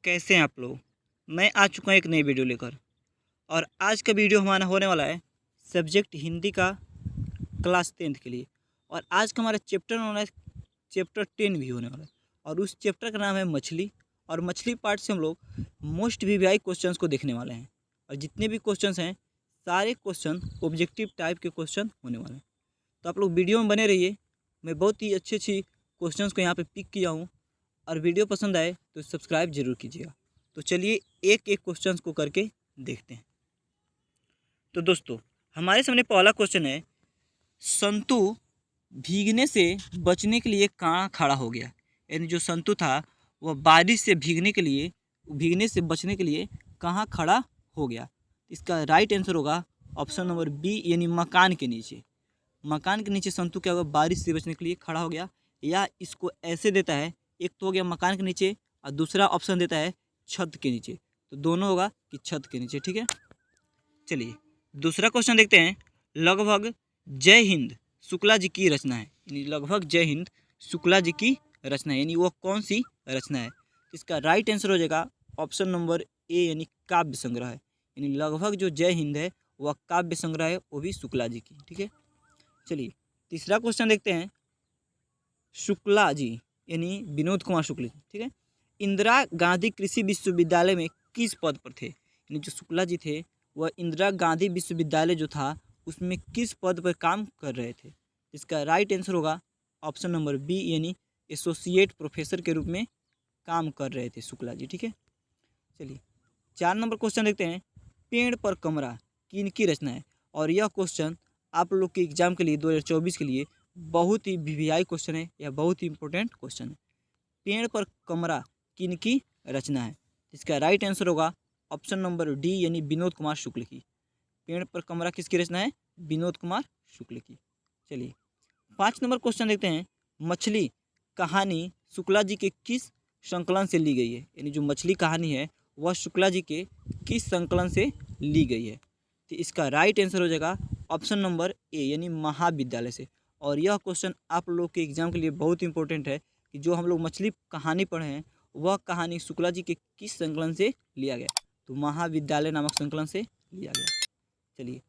कैसे हैं आप लोग। मैं आ चुका हूँ एक नई वीडियो लेकर। और आज का वीडियो हमारा होने वाला है सब्जेक्ट हिंदी का क्लास 10th के लिए। और आज का हमारा चैप्टर होना है चैप्टर 10 भी होने वाला है। और उस चैप्टर का नाम है मछली। और मछली पार्ट से हम लोग मोस्ट वीवीआई क्वेश्चंस को देखने वाले हैं। और जितने भी क्वेश्चंस हैं सारे क्वेश्चन ऑब्जेक्टिव टाइप के क्वेश्चन होने वाले हैं। तो आप लोग वीडियो में बने रहिए। मैं बहुत ही अच्छी क्वेश्चंस को यहाँ पे पिक किया हूँ। और वीडियो पसंद आए तो सब्सक्राइब जरूर कीजिएगा। तो चलिए एक एक क्वेश्चन को करके देखते हैं। तो दोस्तों हमारे सामने पहला क्वेश्चन है, संतु भीगने से बचने के लिए कहाँ खड़ा हो गया। यानी जो संतु था वह बारिश से भीगने से बचने के लिए कहाँ खड़ा हो गया। इसका राइट आंसर होगा ऑप्शन नंबर बी, यानी मकान के नीचे। मकान के नीचे संतु क्या होगा, बारिश से बचने के लिए खड़ा हो गया। या इसको ऐसे देता है, एक तो हो गया मकान के नीचे और दूसरा ऑप्शन देता है छत के नीचे। तो दोनों होगा कि छत के नीचे। ठीक है, चलिए दूसरा क्वेश्चन देखते हैं। लगभग जय हिंद शुक्ला जी की रचना है। यानी लगभग जय हिंद शुक्ला जी की रचना है, यानी वो कौन सी रचना है। इसका राइट आंसर हो जाएगा ऑप्शन नंबर ए, यानी काव्य संग्रह है। यानी लगभग जो जय हिंद है वह काव्य संग्रह है, वो भी शुक्ला जी की। ठीक है, चलिए तीसरा क्वेश्चन देखते हैं। शुक्ला जी यानी विनोद कुमार शुक्ल, ठीक है, इंदिरा गांधी कृषि विश्वविद्यालय में किस पद पर थे। यानी जो शुक्ला जी थे वह इंदिरा गांधी विश्वविद्यालय जो था उसमें किस पद पर काम कर रहे थे। इसका राइट आंसर होगा ऑप्शन नंबर बी, यानी एसोसिएट प्रोफेसर के रूप में काम कर रहे थे शुक्ला जी। ठीक है, चलिए 4 नंबर क्वेश्चन देखते हैं। पेड़ पर कमरा किनकी रचना है। और यह क्वेश्चन आप लोग के एग्जाम के लिए 2024 के लिए बहुत ही वीवीआई क्वेश्चन है, या बहुत ही इंपॉर्टेंट क्वेश्चन है। पेड़ पर कमरा किनकी रचना है। इसका राइट आंसर होगा ऑप्शन नंबर डी, यानी विनोद कुमार शुक्ल की। पेड़ पर कमरा किसकी रचना है, विनोद कुमार शुक्ल की। चलिए 5 नंबर क्वेश्चन देखते हैं। मछली कहानी शुक्ला जी के किस संकलन से ली गई है। यानी जो मछली कहानी है वह शुक्ला जी के किस संकलन से ली गई है। तो इसका राइट आंसर हो जाएगा ऑप्शन नंबर ए, यानी महाविद्यालय से। और यह क्वेश्चन आप लोग के एग्जाम के लिए बहुत इंपॉर्टेंट है कि जो हम लोग मछली कहानी पढ़े हैं वह कहानी शुक्ला जी के किस संकलन से लिया गया। तो महाविद्यालय नामक संकलन से लिया गया। चलिए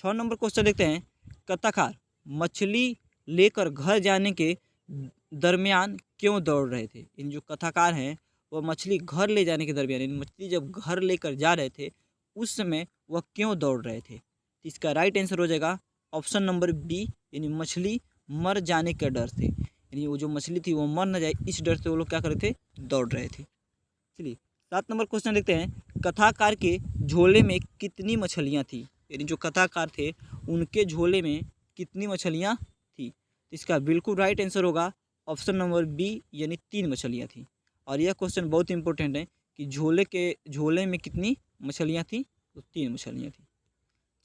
6 नंबर क्वेश्चन देखते हैं। कथाकार मछली लेकर घर जाने के दरमियान क्यों दौड़ रहे थे। इन जो कथाकार हैं वह मछली घर ले जाने के दरमियान, यानी मछली जब घर लेकर जा रहे थे उस समय वह क्यों दौड़ रहे थे। इसका राइट आंसर हो जाएगा ऑप्शन नंबर बी, यानी मछली मर जाने के डर से। यानी वो जो मछली थी वो मर न जाए इस डर से वो लोग क्या कर रहे थे, दौड़ रहे थे। चलिए 7 नंबर क्वेश्चन देखते हैं। कथाकार के झोले में कितनी मछलियाँ थी। यानी जो कथाकार थे उनके झोले में कितनी मछलियाँ थी। इसका बिल्कुल राइट आंसर होगा ऑप्शन नंबर बी, यानी 3 मछलियाँ थी। और यह क्वेश्चन बहुत इंपॉर्टेंट है कि झोले में कितनी मछलियाँ थी, तो 3 मछलियाँ थी।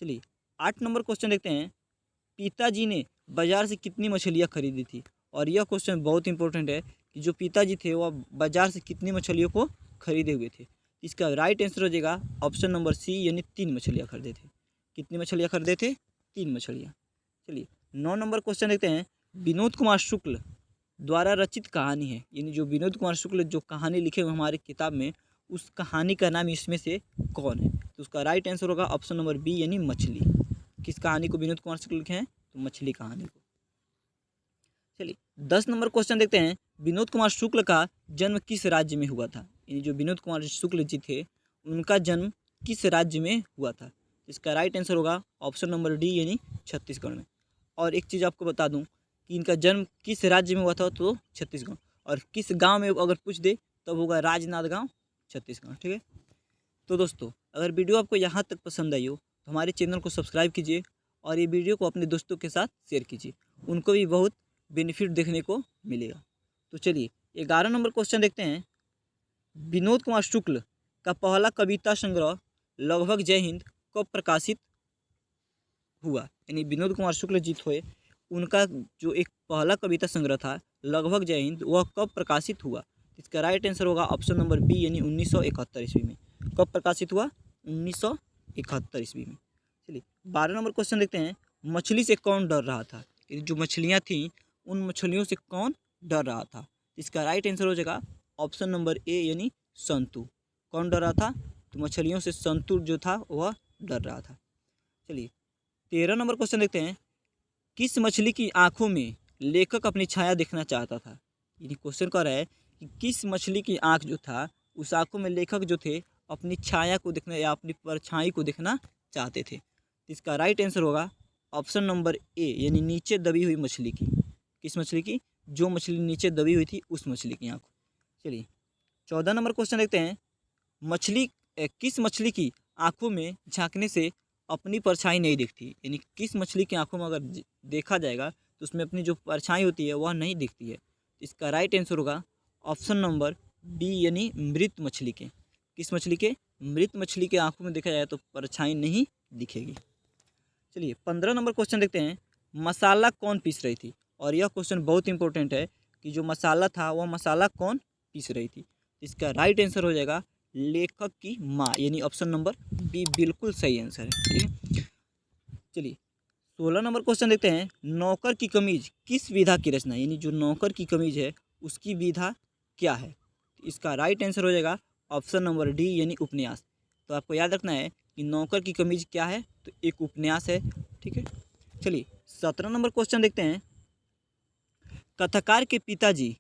चलिए 8 नंबर क्वेश्चन देखते हैं। पिताजी ने बाजार से कितनी मछलियाँ खरीदी थी। और यह क्वेश्चन बहुत इंपॉर्टेंट है कि जो पिताजी थे वह बाजार से कितनी मछलियों को खरीदे हुए थे। इसका राइट आंसर हो जाएगा ऑप्शन नंबर सी, यानी 3 मछलियाँ खरीदे थे। कितनी मछलियाँ खरीदे थे, 3 मछलियाँ। चलिए 9 नंबर क्वेश्चन देखते हैं। विनोद कुमार शुक्ल द्वारा रचित कहानी है। यानी जो विनोद कुमार शुक्ल जो कहानी लिखे हुए हमारी किताब में, उस कहानी का नाम इसमें से कौन है। तो उसका राइट आंसर होगा ऑप्शन नंबर बी, यानी मछली। किस कहानी को विनोद कुमार शुक्ल लिखे हैं, तो मछली कहानी को। चलिए 10 नंबर क्वेश्चन देखते हैं। विनोद कुमार शुक्ल का जन्म किस राज्य में हुआ था। यानी जो विनोद कुमार शुक्ल जी थे उनका जन्म किस राज्य में हुआ था। इसका राइट आंसर होगा ऑप्शन नंबर डी, यानी छत्तीसगढ़ में। और एक चीज़ आपको बता दूं कि इनका जन्म किस राज्य में हुआ था, तो छत्तीसगढ़। और किस गांव में अगर पूछ दे तब होगा राजनांद गांव, छत्तीसगढ़। ठीक है, तो दोस्तों अगर वीडियो आपको यहाँ तक पसंद आई हो तो हमारे चैनल को सब्सक्राइब कीजिए और ये वीडियो को अपने दोस्तों के साथ शेयर कीजिए, उनको भी बहुत बेनिफिट देखने को मिलेगा। तो चलिए 11 नंबर क्वेश्चन देखते हैं। विनोद कुमार शुक्ल का पहला कविता संग्रह लगभग जय हिंद कब प्रकाशित हुआ। यानी विनोद कुमार शुक्ल जी थे उनका जो एक पहला कविता संग्रह था लगभग जय हिंद, वह कब प्रकाशित हुआ। इसका राइट आंसर होगा ऑप्शन नंबर बी, यानी 1971 ईस्वी में। कब प्रकाशित हुआ, 1971 ईस्वी में। चलिए 12 नंबर क्वेश्चन देखते हैं। मछली से कौन डर रहा था। जो मछलियाँ थीं उन मछलियों से कौन डर रहा था। इसका राइट आंसर हो जाएगा ऑप्शन नंबर ए, यानी संतु। कौन डर रहा था? तो मछलियों से संतु जो था वह डर रहा था। चलिए 13 नंबर क्वेश्चन देखते हैं। किस मछली की आंखों में लेखक अपनी छाया देखना चाहता था? यानी क्वेश्चन कह रहा है कि किस मछली की आंख जो था उस आंखों में लेखक जो थे अपनी छाया को देखना या अपनी परछाई को देखना चाहते थे। इसका राइट आंसर होगा ऑप्शन नंबर ए, यानी नीचे दबी हुई मछली की। किस मछली की? जो मछली नीचे दबी हुई थी उस मछली की आंख। चलिए 14 नंबर क्वेश्चन देखते हैं। किस मछली की आंखों में झांकने से अपनी परछाई नहीं दिखती? यानी किस मछली की आंखों में अगर देखा जाएगा तो उसमें अपनी जो परछाई होती है वह नहीं दिखती है। इसका राइट आंसर होगा ऑप्शन नंबर बी, यानी मृत मछली के। किस मछली के? मृत मछली के आंखों में देखा जाए तो परछाई नहीं दिखेगी। चलिए 15 नंबर क्वेश्चन देखते हैं। मसाला कौन पीस रही थी? और यह क्वेश्चन बहुत इंपॉर्टेंट है कि जो मसाला था वह मसाला कौन पीस रही थी? इसका राइट आंसर हो जाएगा लेखक की माँ, यानी ऑप्शन नंबर बी बिल्कुल सही आंसर है। ठीक है। चलिए 16 नंबर क्वेश्चन देखते हैं। नौकर की कमीज किस विधा की रचना? यानी जो नौकर की कमीज है उसकी विधा क्या है? इसका राइट आंसर हो जाएगा ऑप्शन नंबर डी, यानी उपन्यास। तो आपको याद रखना है कि नौकर की कमीज क्या है, तो एक उपन्यास है। ठीक है। चलिए 17 नंबर क्वेश्चन देखते हैं। कथाकार के पिताजी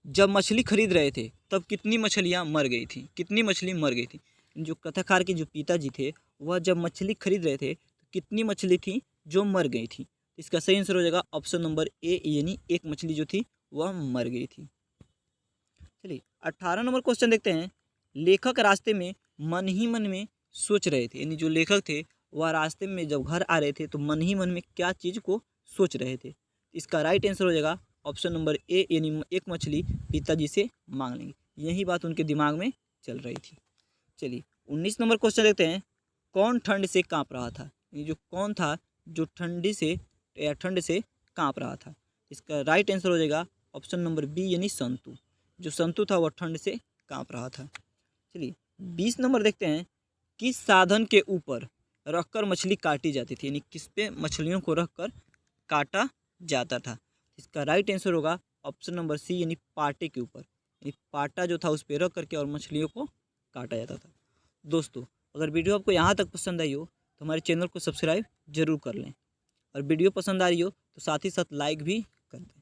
जब मछली खरीद रहे थे तब कितनी मछलियां मर गई थी? कितनी मछली मर गई थी? जो कथाकार के जो पिताजी थे वह जब मछली खरीद रहे थे तो कितनी मछली थी जो मर गई थी? इसका सही आंसर हो जाएगा ऑप्शन नंबर ए, यानी एक मछली जो थी वह मर गई थी। चलिए 18 नंबर क्वेश्चन देखते हैं। लेखक रास्ते में मन ही मन में सोच रहे थे, यानी जो लेखक थे वह रास्ते में जब घर आ रहे थे तो मन ही मन में क्या चीज़ को सोच रहे थे? इसका राइट आंसर हो जाएगा ऑप्शन नंबर ए, यानी एक मछली पिताजी से मांग लेंगे। यही बात उनके दिमाग में चल रही थी। चलिए 19 नंबर क्वेश्चन देखते हैं। कौन ठंड से काँप रहा था? ये जो कौन था जो ठंडी से या ठंड से काँप रहा था? इसका राइट आंसर हो जाएगा ऑप्शन नंबर बी, यानी संतु। जो संतु था वह ठंड से काँप रहा था। चलिए 20 नंबर देखते हैं। किस साधन के ऊपर रखकर मछली काटी जाती थी? यानी किस पे मछलियों को रखकर काटा जाता था? इसका राइट आंसर होगा ऑप्शन नंबर सी, यानी पाटे के ऊपर। यानी पाटा जो था उस पर रख करके और मछलियों को काटा जाता था। दोस्तों अगर वीडियो आपको यहाँ तक पसंद आई हो तो हमारे चैनल को सब्सक्राइब जरूर कर लें, और वीडियो पसंद आ रही हो तो साथ ही साथ लाइक भी कर दें।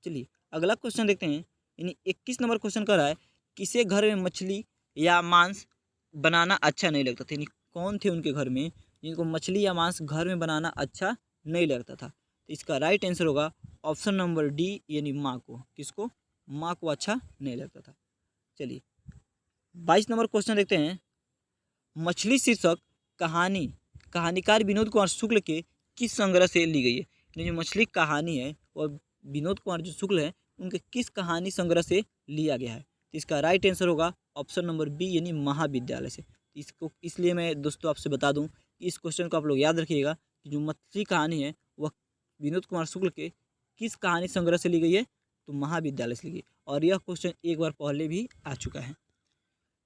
चलिए अगला क्वेश्चन देखते हैं। यानी 21 नंबर क्वेश्चन कर रहा है। किसे घर में मछली या मांस बनाना अच्छा नहीं लगता था? यानी कौन थे उनके घर में जिनको मछली या मांस घर में बनाना अच्छा नहीं लगता था? तो इसका राइट आंसर होगा ऑप्शन नंबर डी, यानी माँ को। किसको? माँ को अच्छा नहीं लगता था। चलिए 22 नंबर क्वेश्चन देखते हैं। मछली शीर्षक कहानी कहानीकार विनोद कुमार शुक्ल के किस संग्रह से ली गई है? यानी जो मछली कहानी है वह विनोद कुमार जो शुक्ल है उनके किस कहानी संग्रह से लिया गया है? तो इसका राइट आंसर होगा ऑप्शन नंबर बी, यानी महाविद्यालय से। इसको इसलिए मैं दोस्तों आपसे बता दूं कि इस क्वेश्चन को आप लोग याद रखिएगा कि जो मछली कहानी है वह विनोद कुमार शुक्ल के किस कहानी संग्रह से ली गई है? तो महाविद्यालय से ली गई, और यह क्वेश्चन एक बार पहले भी आ चुका है।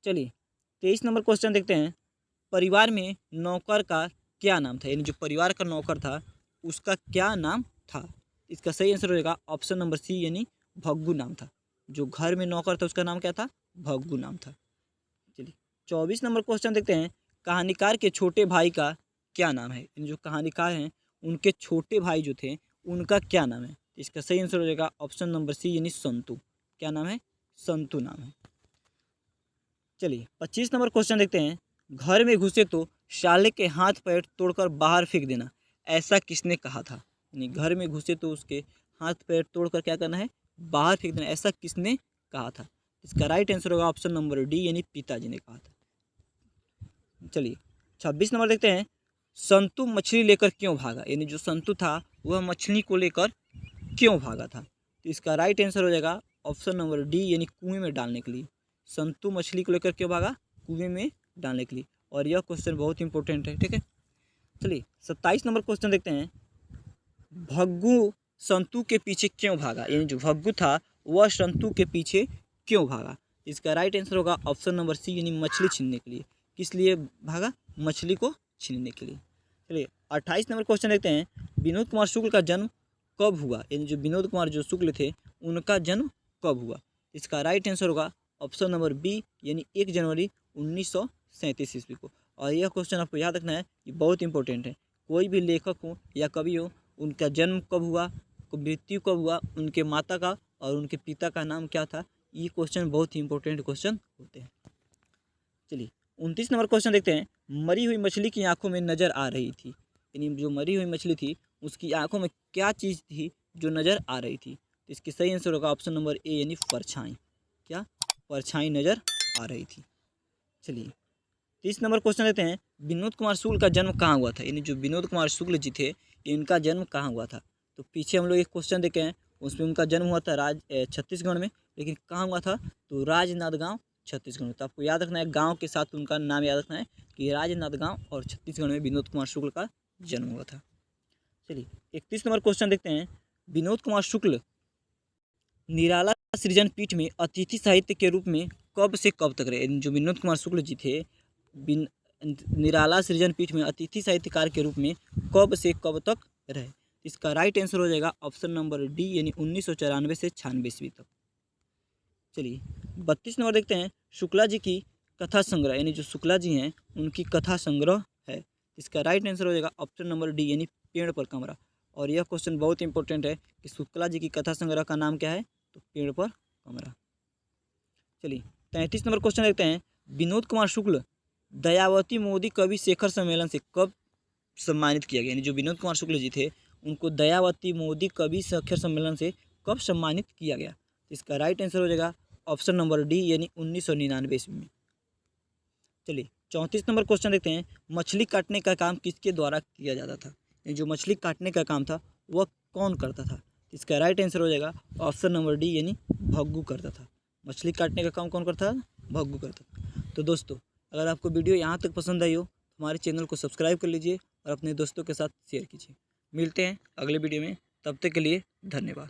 चलिए 23 नंबर क्वेश्चन देखते हैं। परिवार में नौकर का क्या नाम था? यानी जो परिवार का नौकर था उसका क्या नाम था? इसका सही आंसर हो जाएगा ऑप्शन नंबर सी, यानी भग्गू नाम था। जो घर में नौकर था उसका नाम क्या था? भग्गू नाम था। चलिए 24 नंबर क्वेश्चन देखते हैं। कहानीकार के छोटे भाई का क्या नाम है? यानी जो कहानीकार हैं उनके छोटे भाई जो थे उनका क्या नाम है? इसका सही आंसर हो जाएगा ऑप्शन नंबर सी, यानी संतु। क्या नाम है? संतु नाम है। चलिए 25 नंबर क्वेश्चन देखते हैं। घर में घुसे तो साले के हाथ पैर तोड़कर बाहर फेंक देना, ऐसा किसने कहा था? यानी घर में घुसे तो उसके हाथ पैर तोड़कर क्या करना है? बाहर फेंक देना, ऐसा किसने कहा था? इसका राइट आंसर होगा ऑप्शन नंबर डी, यानी पिताजी ने कहा था। चलिए 26 नंबर देखते हैं। संतु मछली लेकर क्यों भागा? यानी जो संतु था वह मछली को लेकर क्यों भागा था? तो इसका राइट आंसर हो जाएगा ऑप्शन नंबर डी, यानी कुएं में डालने के लिए। संतु मछली को लेकर क्यों भागा? कुएं में डालने के लिए, और यह क्वेश्चन बहुत इंपॉर्टेंट है। ठीक है। चलिए 27 नंबर क्वेश्चन देखते हैं। भग्गू संतु के पीछे क्यों भागा? यानी जो भग्गू था वह संतु के पीछे क्यों भागा? इसका राइट आंसर होगा ऑप्शन नंबर सी, यानी मछली छीनने के लिए। किस लिए भागा? मछली को छीनने के लिए। चलिए 28 नंबर क्वेश्चन देखते हैं। विनोद कुमार शुक्ल का जन्म कब हुआ? यानी जो विनोद कुमार जो शुक्ल थे उनका जन्म कब हुआ? इसका राइट आंसर होगा ऑप्शन नंबर बी यानी 1 जनवरी 1937 ईस्वी को। और यह क्वेश्चन आपको याद रखना है, ये बहुत इंपॉर्टेंट है। कोई भी लेखक हो या कवि हो, उनका जन्म कब हुआ, मृत्यु कब हुआ, उनके माता का और उनके पिता का नाम क्या था, ये क्वेश्चन बहुत ही इंपॉर्टेंट क्वेश्चन होते हैं। चलिए 29 नंबर क्वेश्चन देखते हैं। मरी हुई मछली की आंखों में नज़र आ रही थी, यानी जो मरी हुई मछली थी उसकी आंखों में क्या चीज़ थी जो नज़र आ रही थी। तो इसकी सही आंसर होगा ऑप्शन नंबर ए यानी परछाई। क्या? परछाई नज़र आ रही थी। चलिए 30 नंबर क्वेश्चन लेते हैं। विनोद कुमार शुक्ल का जन्म कहाँ हुआ था, यानी जो विनोद कुमार शुक्ल जी थे इनका जन्म कहाँ हुआ था। तो पीछे हम लोग एक क्वेश्चन देखे हैं, उसमें उनका जन्म हुआ था छत्तीसगढ़ में, लेकिन कहाँ हुआ था, तो राजनांदगांव छत्तीसगढ़ में। तो आपको याद रखना है, गांव के साथ उनका नाम याद रखना है कि राजनांदगांव और छत्तीसगढ़ में विनोद कुमार शुक्ल का जन्म हुआ था। चलिए 31 नंबर क्वेश्चन देखते हैं। विनोद कुमार शुक्ल निराला सृजन पीठ में अतिथि साहित्य के रूप में कब से कब तक रहे। जो विनोद कुमार शुक्ल जी थे निराला सृजन पीठ में अतिथि साहित्यकार के रूप में कब से कब तक रहे। इसका राइट आंसर हो जाएगा ऑप्शन नंबर डी यानी 1994 से 96 ईस्वी तक। चलिए 32 नंबर देखते हैं। शुक्ला जी की कथा संग्रह, यानी जो शुक्ला जी हैं उनकी कथा संग्रह है। इसका राइट आंसर हो जाएगा ऑप्शन नंबर डी यानी पेड़ पर कमरा। और यह क्वेश्चन बहुत इंपॉर्टेंट है कि शुक्ला जी की कथा संग्रह का नाम क्या है, तो पेड़ पर कमरा। चलिए 33 नंबर क्वेश्चन देखते हैं। विनोद कुमार शुक्ल दयावती मोदी कवि शेखर सम्मेलन से कब सम्मानित किया गया, यानी जो विनोद कुमार शुक्ल जी थे उनको दयावती मोदी कवि शेखर सम्मेलन से कब सम्मानित किया गया। इसका राइट आंसर हो जाएगा ऑप्शन नंबर डी यानी 1999 ईस्वी में। चलिए 34 नंबर क्वेश्चन देखते हैं। मछली काटने का काम किसके द्वारा किया जाता था, जो मछली काटने का काम था वह कौन करता था। इसका राइट आंसर हो जाएगा ऑप्शन नंबर डी यानी भग्गू करता था। मछली काटने का काम कौन करता था, भग्गू करता था। तो दोस्तों अगर आपको वीडियो यहाँ तक पसंद आई हो तो हमारे चैनल को सब्सक्राइब कर लीजिए और अपने दोस्तों के साथ शेयर कीजिए। मिलते हैं अगले वीडियो में, तब तक के लिए धन्यवाद।